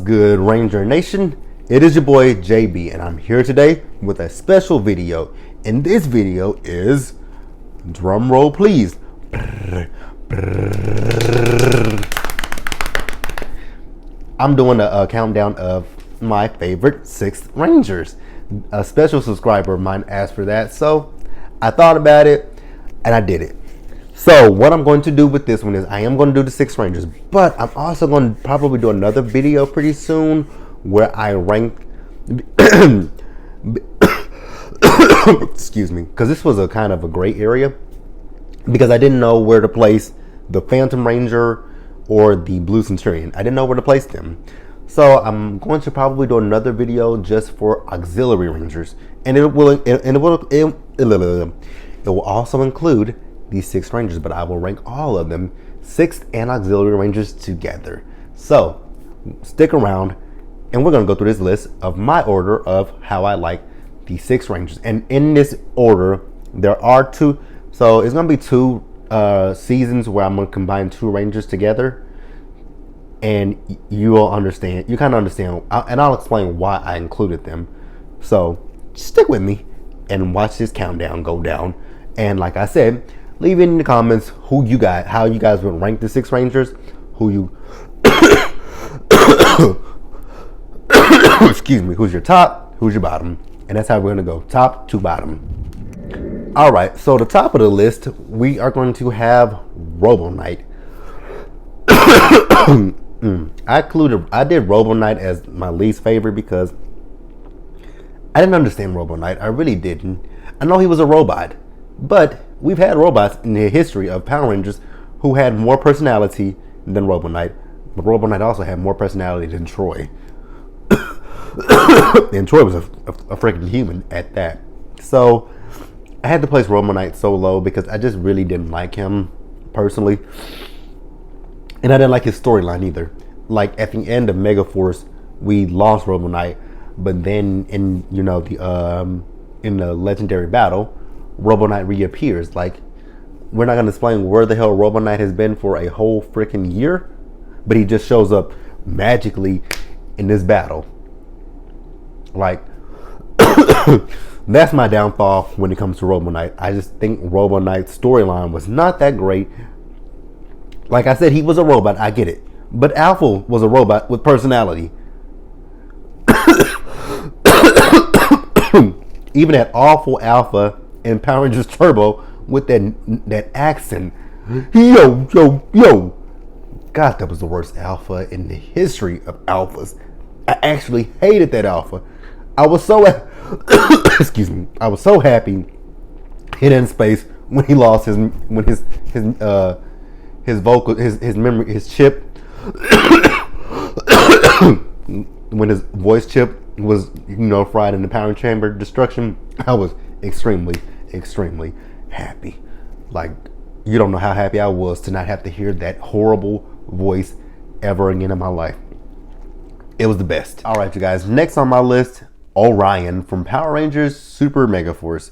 good, Ranger Nation? It is your boy JB, and I'm here today with a special video. And this video is, drum roll please, I'm doing a countdown of my favorite 6th Rangers. A special subscriber of mine asked for that, so I thought about it and I did it. So what I'm going to do with this one is I am going to do the 6 Rangers, but I'm also going to probably do another video pretty soon where I rank excuse me, because this was a kind of a gray area because I didn't know where to place the Phantom Ranger or the Blue Centurion. I didn't know where to place them. So I'm going to probably do another video just for auxiliary rangers, and it will also include these 6 rangers, but I will rank all of them 6th and auxiliary rangers together. So stick around and we're going to go through this list of my order of how I like the 6 rangers. And in this order, there are 2. So it's going to be 2 seasons where I'm going to combine 2 rangers together. And you will understand, you kind of understand, and I'll explain why I included them. So stick with me and watch this countdown go down. And like I said, leave in the comments who you got, how you guys would rank the 6 rangers, who you excuse me, who's your top, who's your bottom, and that's how we're gonna go, top to bottom. All right, so the top of the list, we are going to have Robo Knight. I did Robo Knight as my least favorite because I didn't understand Robo Knight. I really didn't. I know he was a robot, but we've had robots in the history of Power Rangers who had more personality than Robo Knight. But Robo Knight also had more personality than Troy. And Troy was a freaking human at that. So I had to place Robo Knight so low because I just really didn't like him personally. And I didn't like his storyline either. Like at the end of Megaforce, we lost Robo Knight, but then in in the legendary battle, Robo Knight reappears. Like, we're not gonna explain where the hell Robo Knight has been for a whole freaking year, but he just shows up magically in this battle. Like, that's my downfall when it comes to Robo Knight. I just think Robo Knight's storyline was not that great. Like I said, he was a robot, I get it. But Alpha was a robot with personality. Even that awful Alpha in Power Rangers Turbo with that accent. Yo. God, that was the worst Alpha in the history of Alphas. I actually hated that Alpha. I was so excuse me. I was so happy in space when he lost his vocal, his memory, his chip. When his voice chip was, fried in the power chamber destruction, I was extremely happy. Like, you don't know how happy I was to not have to hear that horrible voice ever again in my life. It was the best. All right, you guys. Next on my list, Orion from Power Rangers Super Megaforce.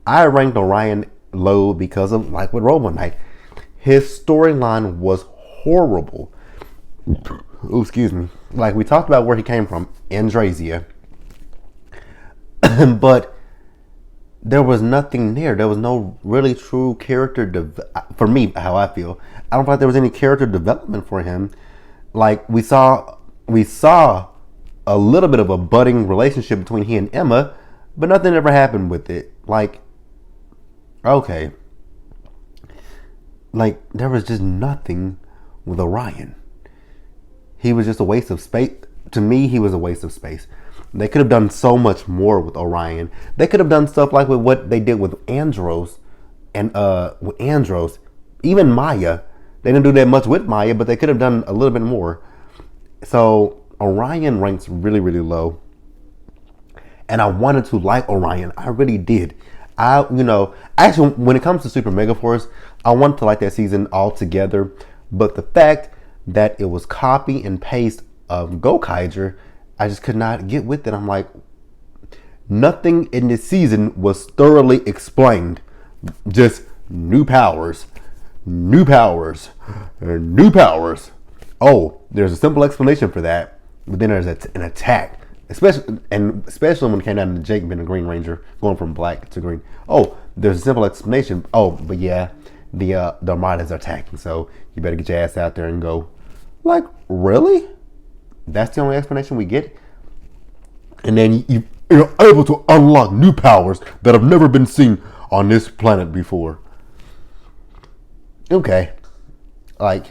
I ranked Orion low because of, like with Robo Knight, his storyline was horrible. Ooh, excuse me. Like, we talked about where he came from, Andrazia. But there was nothing there. There was no really true character for me, how I feel. I don't feel like there was any character development for him. Like, we saw a little bit of a budding relationship between he and Emma, but nothing ever happened with it. Like, okay. Like, there was just nothing with Orion. He was just a waste of space. To me, he was a waste of space. They could have done so much more with Orion. They could have done stuff like with what they did with Andros, and with Andros, even Maya. They didn't do that much with Maya, but they could have done a little bit more. So Orion ranks really low, and I wanted to like Orion. I really did. Actually, when it comes to Super Megaforce, I wanted to like that season altogether, but the fact that it was copy and paste of Gokaiger, I just could not get with it. I'm like, nothing in this season was thoroughly explained. Just new powers. Oh, there's a simple explanation for that. But then there's an attack, especially when it came down to Jake being a Green Ranger, going from black to green. Oh, there's a simple explanation. Oh, but yeah, the Armadas are attacking, so you better get your ass out there and go. Like, really? That's the only explanation we get? And then you're able to unlock new powers that have never been seen on this planet before. Okay. Like,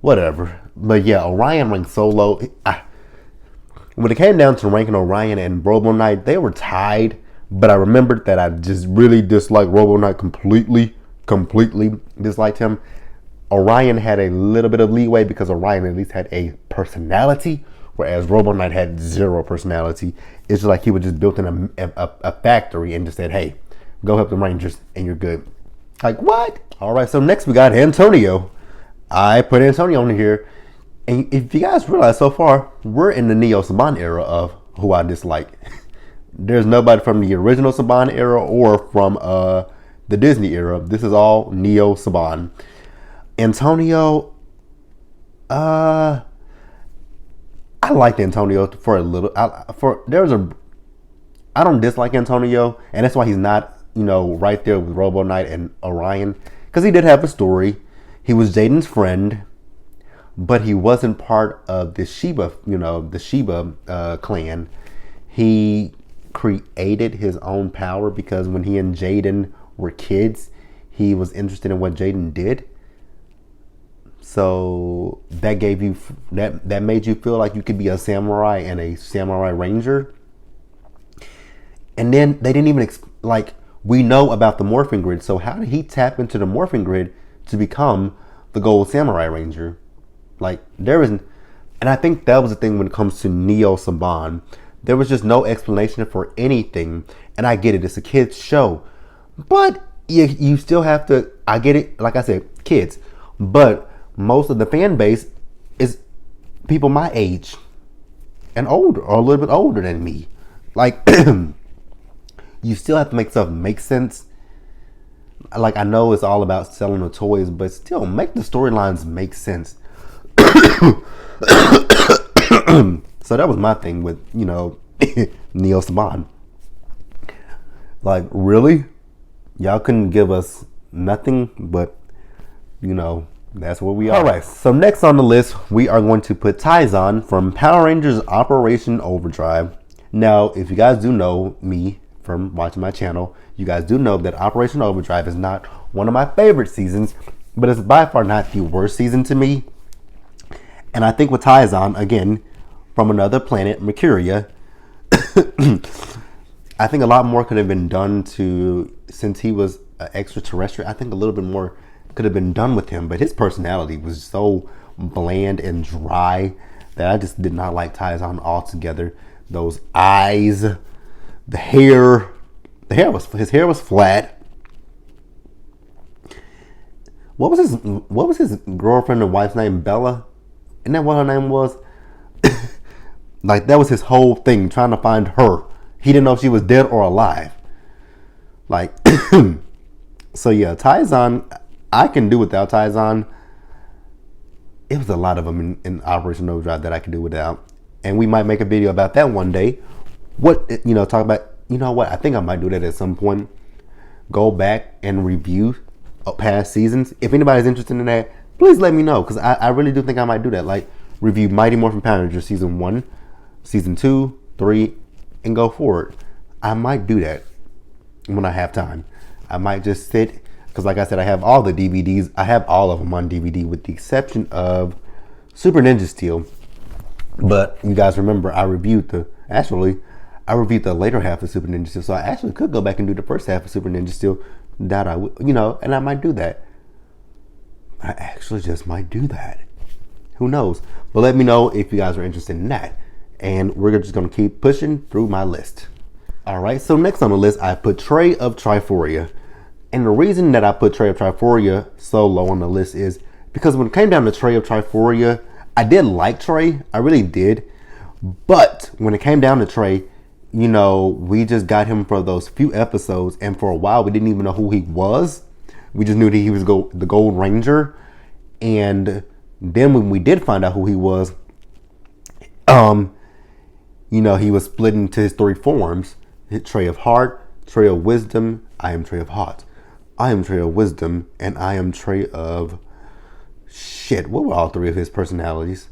whatever. But yeah, Orion ranked so low. When it came down to ranking Orion and Robo Knight, they were tied. But I remembered that I just really disliked Robo Knight completely disliked him. Orion had a little bit of leeway because Orion at least had a personality, whereas Robo Knight had zero personality. It's just like he was just built in a factory and just said, hey, go help the Rangers and you're good. Like, what? All right, so next we got Antonio. I put Antonio on here. And if you guys realize so far, we're in the Neo Saban era of who I dislike. There's nobody from the original Saban era or from the Disney era. This is all Neo Saban. Antonio, I liked Antonio for a little. I don't dislike Antonio, and that's why he's not, right there with Robo Knight and Orion, because he did have a story. He was Jaden's friend, but he wasn't part of the Sheba, clan. He created his own power because when he and Jaden were kids, he was interested in what Jaden did. So that gave you that made you feel like you could be a samurai and a samurai ranger. And then they didn't even we know about the morphing grid. So how did he tap into the morphing grid to become the gold samurai ranger? There isn't, and I think that was the thing when it comes to Neo Saban. There was just no explanation for anything. And I get it, it's a kid's show, but you still have to. I get it. Like I said, kids, but most of the fan base is people my age and older, or a little bit older than me. You still have to make stuff make sense. I know it's all about selling the toys, but still make the storylines make sense. So that was my thing with, Neo Saban. Really? Y'all couldn't give us nothing, but, that's where we are. All right, so next on the list, we are going to put Tieson from Power Rangers Operation Overdrive. Now, if you guys do know me from watching my channel, you guys do know that Operation Overdrive is not one of my favorite seasons, but it's by far not the worst season to me. And I think with Tieson, again, from another planet, Mercuria, I think a lot more could have been done since he was an extraterrestrial, I think a little bit more could have been done with him, but his personality was so bland and dry that I just did not like Tieson altogether. Those eyes, the hair, his hair was flat. What was his girlfriend and wife's name? Bella? Isn't that what her name was? That was his whole thing, trying to find her. He didn't know if she was dead or alive. So yeah, Tieson, I can do without Tieson. It was a lot of them in Operation Overdrive that I could do without. And we might make a video about that one day. Talk about, what? I think I might do that at some point. Go back and review past seasons. If anybody's interested in that, please let me know, because I really do think I might do that. Review Mighty Morphin Power Rangers Season 1, Season 2, 3, and go forward. I might do that when I have time. I might just sit, because like I said, I have all the DVDs. I have all of them on DVD with the exception of Super Ninja Steel. But you guys remember I reviewed the later half of Super Ninja Steel, so I actually could go back and do the first half of Super Ninja Steel. That I would, and I might do that. I actually just might do that. Who knows? But let me know if you guys are interested in that. And we're just going to keep pushing through my list. All right, so next on the list, I put Tray of Triforia. And the reason that I put Tray of Triforia so low on the list is because when it came down to Tray of Triforia, I did like Tray. I really did. But when it came down to Tray, we just got him for those few episodes. And for a while, we didn't even know who he was. We just knew that he was the Gold Ranger. And then when we did find out who he was, Um, he was split into his three forms: Tray of Heart, Tray of Wisdom, I am Tray of Heart, I am Tray of Wisdom, and I am Tray of shit. What were all three of his personalities?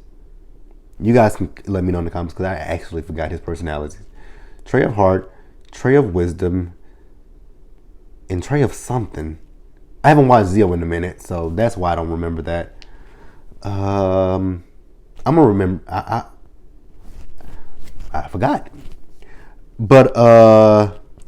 You guys can let me know in the comments because I actually forgot his personalities. Tray of Heart, Tray of Wisdom, and Tray of something. I haven't watched Zio in a minute, so that's why I don't remember that. I'm gonna remember. I forgot. But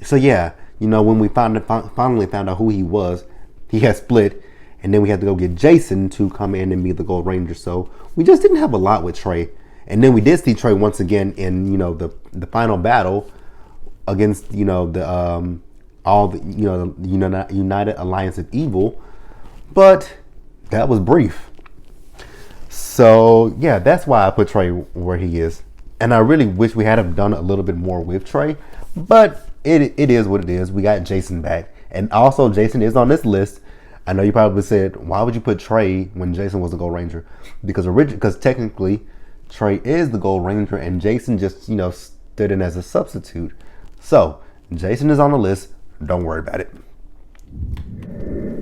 so yeah, when we finally found out who he was, he had split, and then we had to go get Jason to come in and be the Gold Ranger. So we just didn't have a lot with Trey. And then we did see Trey once again in the final battle against the all the the United Alliance of Evil, but that was brief. So yeah, that's why I put Trey where he is. And I really wish we had have done a little bit more with Trey, but it is what it is. We got Jason back, and also Jason is on this list. I know you probably said, why would you put Trey when Jason was the Gold Ranger? Because technically Trey is the Gold Ranger and Jason just stood in as a substitute. So Jason is on the list. Don't worry about it.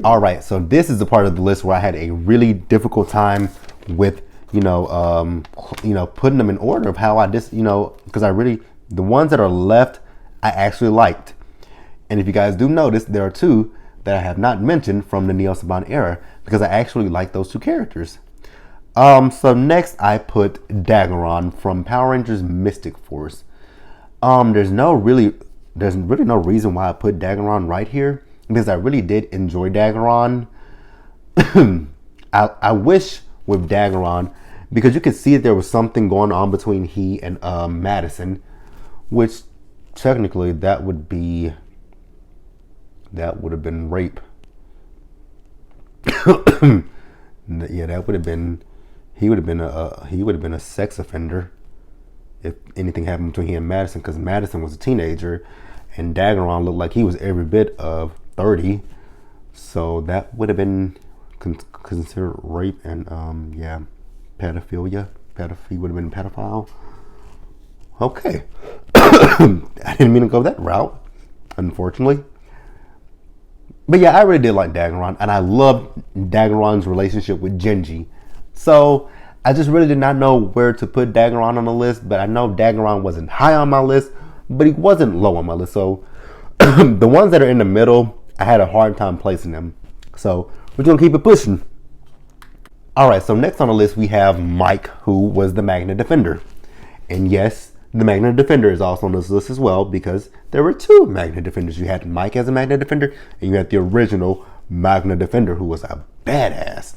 All right, so this is the part of the list where I had a really difficult time with putting them in order of how I just because the ones that are left I actually liked. And if you guys do notice, there are two that I have not mentioned from the Neo Saban era because I actually like those two characters. So next I put Dagger On from Power Rangers Mystic Force. There's really no reason why I put Dagger On right here because I really did enjoy Dagger On. I wish with Dagger On, because you could see that there was something going on between he and Madison, which technically that would have been rape. Yeah, that would have been he would have been a sex offender if anything happened between he and Madison, because Madison was a teenager and Dagger On looked like he was every bit of 30, so that would have been considered rape and pedophilia. He would have been a pedophile. Okay. I didn't mean to go that route, unfortunately. But yeah, I really did like Dagger On, and I loved Dagger On's relationship with Genji. So I just really did not know where to put Dagger On the list, but I know Dagger On wasn't high on my list, but he wasn't low on my list. So the ones that are in the middle, I had a hard time placing them. So we're gonna keep it pushing. All right, so next on the list we have Mike, who was the Magna Defender. And yes, the Magna Defender is also on this list as well, because there were two Magna Defenders. You had Mike as a Magna Defender, and you had the original Magna Defender, who was a badass.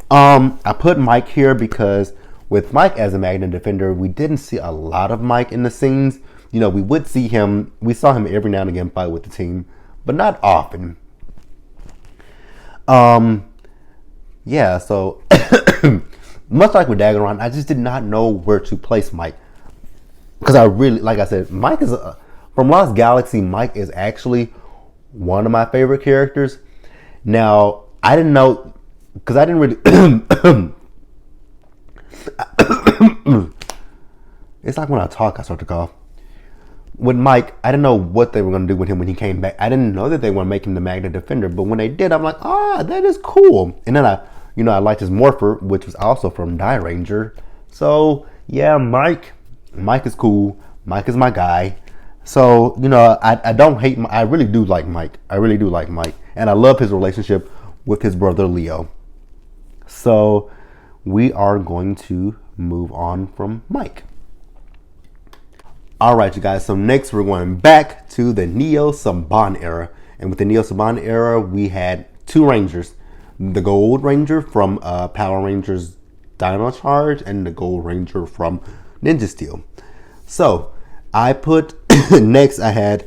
I put Mike here because with Mike as a Magna Defender, we didn't see a lot of Mike in the scenes. We saw him every now and again fight with the team, but not often. Yeah, so much like with Dagger On, I just did not know where to place Mike. Because I really, like I said, Mike is from Lost Galaxy. Mike is actually one of my favorite characters. Now, I didn't know, because I didn't really. It's like when I talk, I start to cough. With Mike, I didn't know what they were going to do with him when he came back. I didn't know that they were going to make him the Magna Defender, but when they did, I'm like, that is cool. And then I liked his Morpher, which was also from Die Ranger. So yeah, Mike is cool. Mike is my guy. So I don't hate. I really do like Mike. I really do like Mike, and I love his relationship with his brother Leo. So we are going to move on from Mike. All right, you guys. So next we're going back to the Neo Saban era. And with the Neo Saban era, we had two Rangers. The Gold Ranger from Power Rangers Dino Charge and the Gold Ranger from Ninja Steel. So I put, next I had,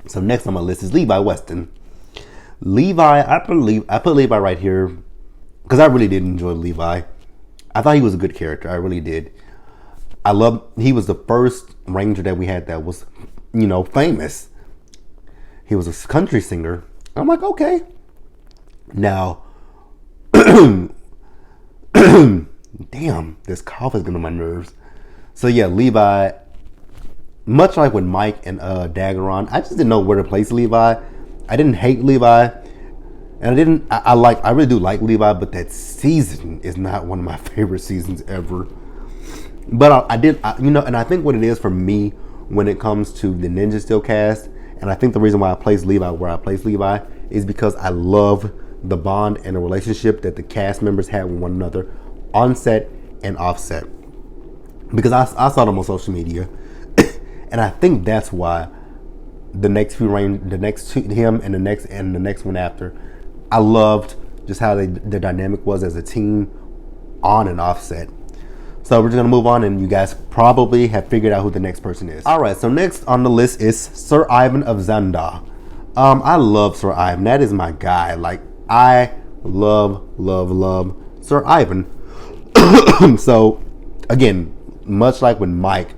So next on my list is Levi Weston. I put Levi right here because I really did enjoy Levi. I thought he was a good character. I really did. He was the first Ranger that we had that was, famous. He was a country singer. I'm like, okay. Now, Damn, this cough is getting on my nerves. So yeah, Levi, much like with Mike and Dagger On, I just didn't know where to place Levi. I didn't hate Levi, and I really do like Levi, but that season is not one of my favorite seasons ever. But and I think what it is for me when it comes to the Ninja Steel cast, and I think the reason why I place Levi where I place Levi is because I love the bond and the relationship that the cast members had with one another on set and off set. Because I saw them on social media, and I think that's why him and the next one after, I loved just how the dynamic was as a team on and off set. So we're just gonna move on, and you guys probably have figured out who the next person is. All right, so next on the list is Sir Ivan of Zanda. I love Sir Ivan. That is my guy. Like, I love Sir Ivan. So again, much like with Mike,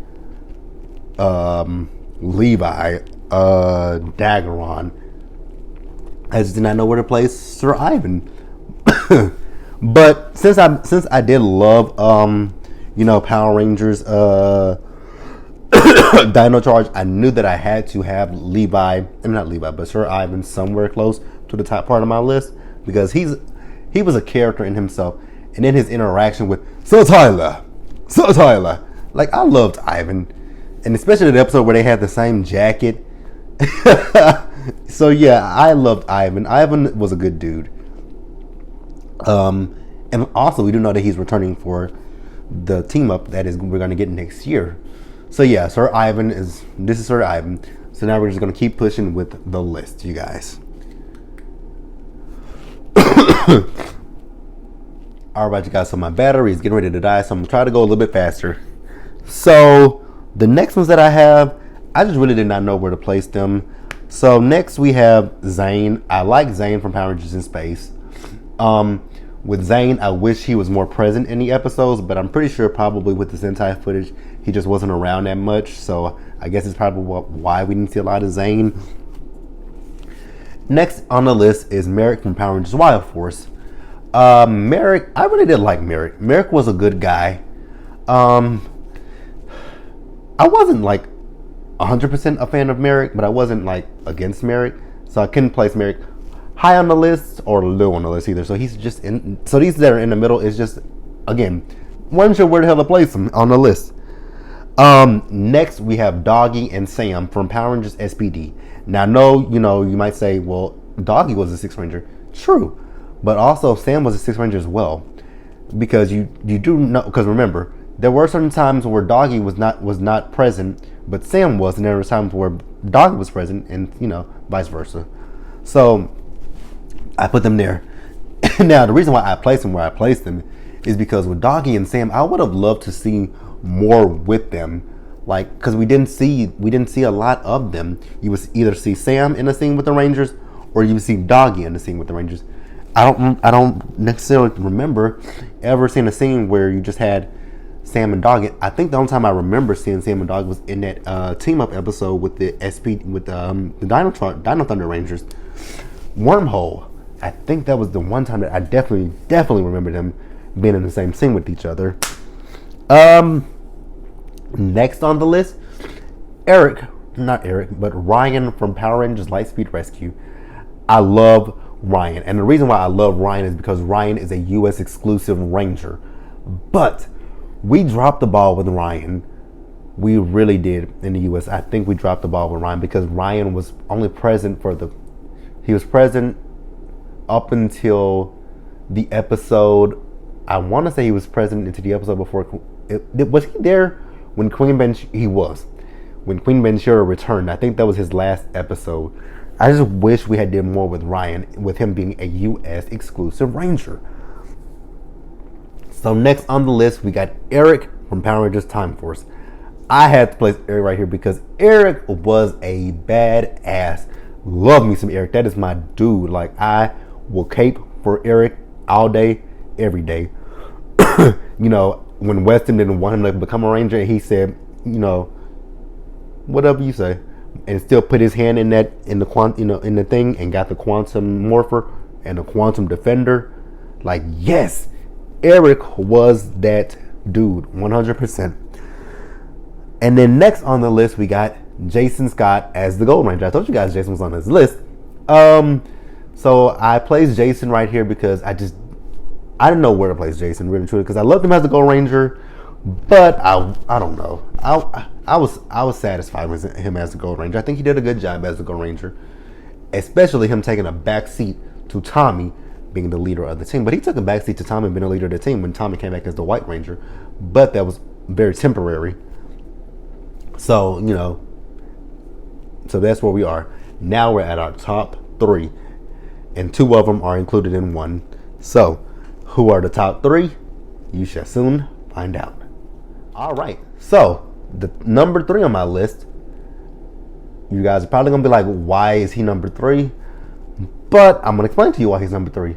Levi, Dagger On, I just did not know where to place Sir Ivan. But since I did love Power Rangers Dino Charge, I knew that I had to have Sir Ivan somewhere close to the top part of my list, because he was a character in himself, and in his interaction with Sir Tyler. Like, I loved Ivan, and especially the episode where they had the same jacket. So yeah, I loved Ivan. Ivan was a good dude. And also we do know that he's returning for the team up that we're going to get next year. So yeah, this is Sir Ivan. So now we're just going to keep pushing with the list, you guys. All right, you guys, so my battery is getting ready to die, so I'm going to try to go a little bit faster. So the next ones that I have, I just really did not know where to place them. So next we have Zane. I like Zane from Power Rangers in Space. With Zane, I wish he was more present in the episodes, but I'm pretty sure probably with the Sentai footage, he just wasn't around that much. So I guess it's probably why we didn't see a lot of Zane. Next on the list is Merrick from Power Rangers Wild Force. Merrick, I really did like Merrick. Merrick was a good guy. I wasn't like 100% a fan of Merrick, but I wasn't like against Merrick, so I couldn't place Merrick high on the list or low on the list either. So he's just in. So these that are in the middle is just, again, wasn't sure where the hell to place him on the list. Next we have Doggy and Sam from Power Rangers SPD. Now, no, you might say, well, Doggy was a Sixth Ranger. True, but also Sam was a Sixth Ranger as well, because you do know, because remember, there were certain times where Doggy was not present, but Sam was, and there were times where Doggy was present, and vice versa. So I put them there. Now the reason why I placed them where I placed them is because with Doggy and Sam, I would have loved to see more with them, like, because we didn't see a lot of them. You would either see Sam in a scene with the Rangers, or you would see Doggy in the scene with the Rangers. I don't necessarily remember ever seeing a scene where you just had Sam and Doggy. I think the only time I remember seeing Sam and Doggy was in that team up episode with the Dino Thunder Rangers Wormhole. I think that was the one time that I definitely remember them being in the same scene with each other. Next on the list, Ryan from Power Rangers Lightspeed Rescue. I love Ryan, and the reason why I love Ryan is because Ryan is a U.S. exclusive Ranger, but we dropped the ball with Ryan. We really did in the U.S. I think we dropped the ball with Ryan because Ryan was only present he was present up until the episode. I want to say he was present into the episode before. Was he there when Queen Ben-Shura returned? I think that was his last episode. I just wish we had did more with Ryan, with him being a U.S. exclusive Ranger. So next on the list, we got Eric from Power Rangers Time Force. I had to place Eric right here because Eric was a badass. Love me some Eric. That is my dude. Like, I will cape for Eric all day, every day. When Weston didn't want him to become a Ranger, he said, whatever you say, and still put his hand in the thing, and got the Quantum Morpher and the Quantum Defender. Like, yes, Eric was that dude, 100%. And then next on the list, we got Jason Scott as the Gold Ranger. I told you guys Jason was on this list. So I placed Jason right here because I didn't know where to place Jason, really truly, because I loved him as the Gold Ranger, but I don't know. I was satisfied with him as the Gold Ranger. I think he did a good job as the Gold Ranger, especially him taking a back seat to Tommy being the leader of the team. But he took a back seat to Tommy being the leader of the team when Tommy came back as the White Ranger, but that was very temporary. So, so that's where we are. Now we're at our top 3, and 2 of them are included in one. So, who are the top 3? You shall soon find out. All right. So, the number 3 on my list, you guys are probably going to be like, why is he number 3? But I'm going to explain to you why he's number 3.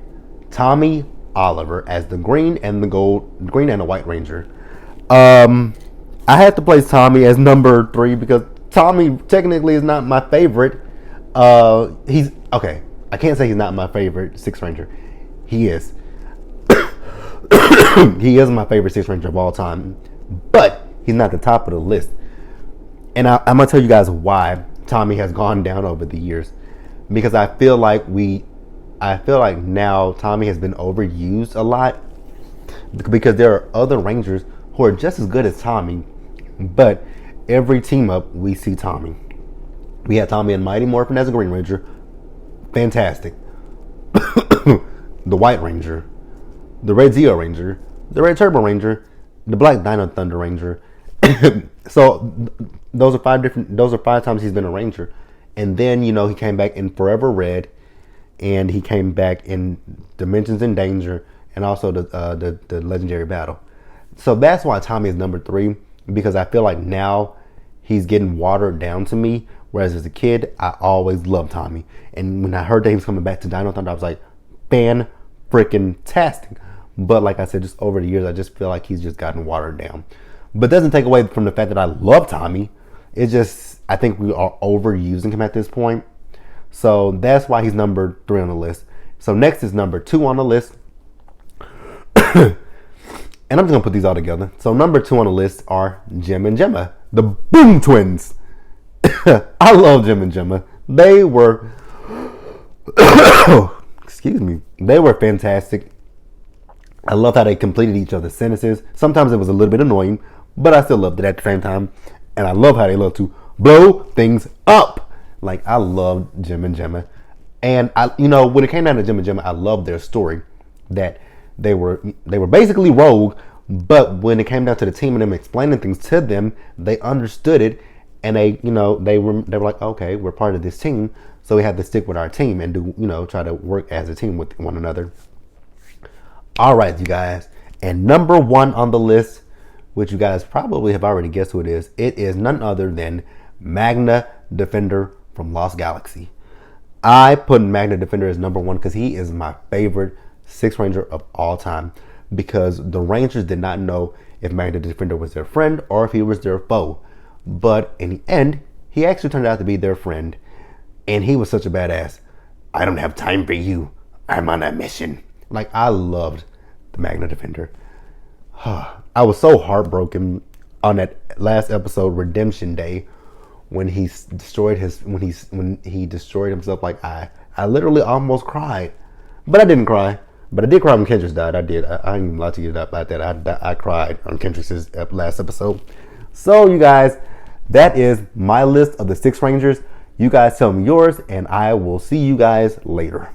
Tommy Oliver as the green and the White Ranger. I had to place Tommy as number 3 because Tommy technically is not my favorite. He's okay. I can't say he's not my favorite Sixth Ranger. He is. He is my favorite Sixth Ranger of all time, but he's not the top of the list. And I'm gonna tell you guys why Tommy has gone down over the years, because I feel like now Tommy has been overused a lot, because there are other Rangers who are just as good as Tommy, but every team up we see Tommy. We had Tommy and Mighty Morphin as a Green Ranger, fantastic. The White Ranger, the Red Zeo Ranger, the Red Turbo Ranger, the Black Dino Thunder Ranger. So those are 5 times he's been a Ranger. And then, he came back in Forever Red, and he came back in Dimensions in Danger, and also the Legendary Battle. So that's why Tommy is number 3, because I feel like now he's getting watered down to me. Whereas as a kid, I always loved Tommy. And when I heard that he was coming back to Dino Thunder, I was like, fan-freaking-tastic. But like I said, just over the years, I just feel like he's just gotten watered down. But it doesn't take away from the fact that I love Tommy. It's just, I think we are overusing him at this point. So that's why he's number 3 on the list. So next is number 2 on the list. And I'm just going to put these all together. So number 2 on the list are Jim and Gemma, the Boom Twins. I love Jim and Gemma. They were, excuse me, they were fantastic. I love how they completed each other's sentences. Sometimes it was a little bit annoying, but I still loved it at the same time. And I love how they love to blow things up. Like, I loved Jim and Gemma. And when it came down to Jim and Gemma, I loved their story. That they were basically rogue, but when it came down to the team and them explaining things to them, they understood it. And they were like, okay, we're part of this team, so we have to stick with our team and do, try to work as a team with one another. All right, you guys. And number 1 on the list, which you guys probably have already guessed who it is none other than Magna Defender from Lost Galaxy. I put Magna Defender as number 1 because he is my favorite Sixth Ranger of all time, because the Rangers did not know if Magna Defender was their friend or if he was their foe. But in the end, he actually turned out to be their friend. And he was such a badass. I don't have time for you. I'm on a mission. Like, I loved the Magna Defender. I was so heartbroken on that last episode, Redemption Day, when he destroyed himself. Like, I literally almost cried. But I didn't cry. But I did cry when Kendrick died. I did. I ain't even lie to you about that. I cried on Kendrick's last episode. So, you guys, that is my list of the Six Rangers. You guys tell me yours, and I will see you guys later.